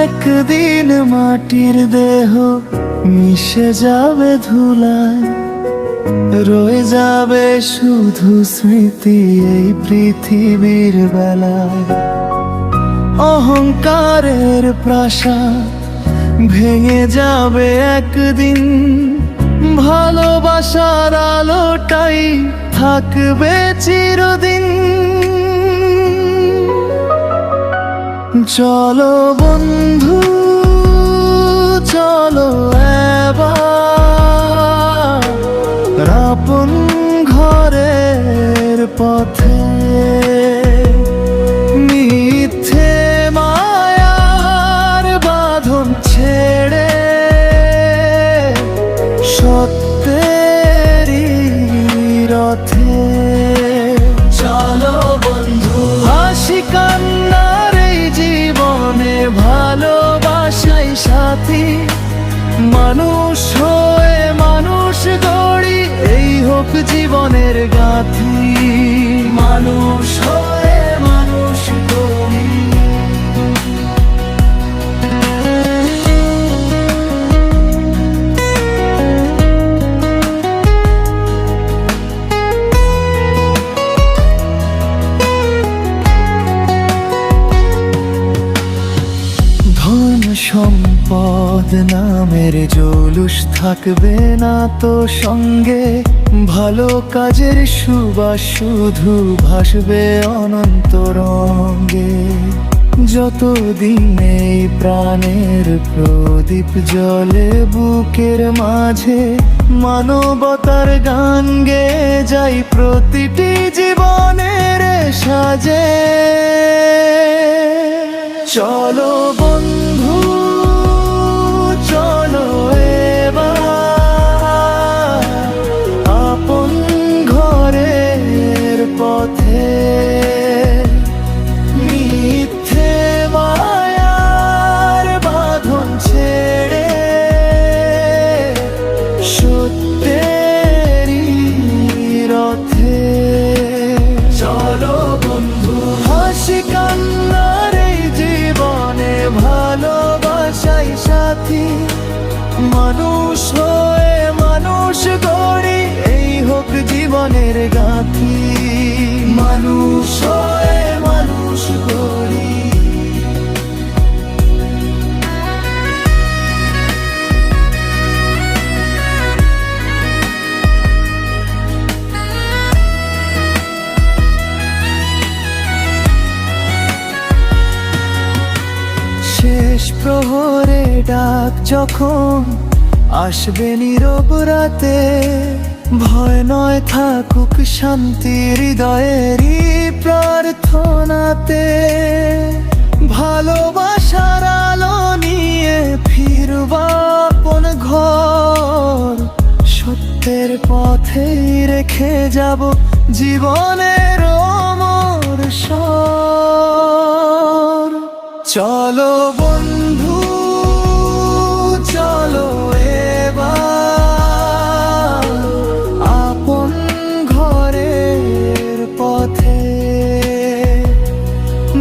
একদিন মাটির দেহ মিশে যাবে ধুলায়, রয়ে যাবে শুধু স্মৃতি এই পৃথিবীর বেলায়। অহংকারের প্রাসাদ ভেঙে যাবে একদিন, ভালোবাসার আলোটাই থাকবে চিরদিন। চলো বন্ধু চলো এবার আপন ঘরের পথে, মিথ্যে মায়ার বাঁধন ছেড়ে সত্যেরই রথে। চলো বন্ধু হাসি কান্নার এই জীবনে ভালোবাসাই সাথী, মানুষ হয়ে মানুষ গড়ি এই হোক জীবনের গাথি। মানুষ হয়ে মানুষ গড়ি। ধন সম্পদ নামের জৌলুস থাকবে না তো সঙ্গে, ভালো কাজের সুবাস শুধু ভাসবে অনন্ত রঙ্গে। যতদিন এই প্রাণের প্রদীপ জ্বলে বুকের মাঝে, মানবতার গান গেয়ে যাই প্রতিটি জীবনের সাজে। চলো বন্ধু চলো এবার আপন ঘরের পথে, মিথ্যে মায়ার বাঁধন ছেড়ে সত্যেরই রথে। চলো বন্ধু হাসি কান্নার এই জীবনে ভালোবাসাই সাথী, মানুষ হয়ে মানুষ গড়ি এই হোক জীবনের গাথি। মানুষ হয়ে মানুষ গড়ি। শেষ প্রহরে ডাক যখন আসবে নীরব রাতে, ভয় নয় থাকুক শান্তি হৃদয়েরই প্রার্থনাতে। ভালোবাসার আলো নিয়ে ফিরবা আপন ঘর, সত্যের পথেই রেখে যাব জীবনের অমর স্বর। চলো বন্ধু চলো এবার আপন ঘরের পথে,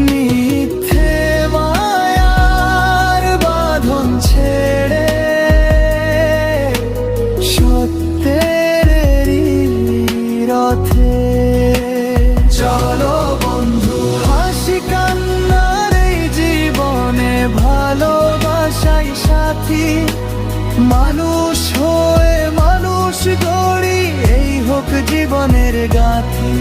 মিথ্যে মায়ার বাঁধন ছেড়ে সত্যেরই রথে। চলো বন্ধু হাসি কান্নার এই জীবনে ভালোবাসাই সাথী, মানুষ হয়ে মানুষ গড়ি এই হোক জীবনের গাথি।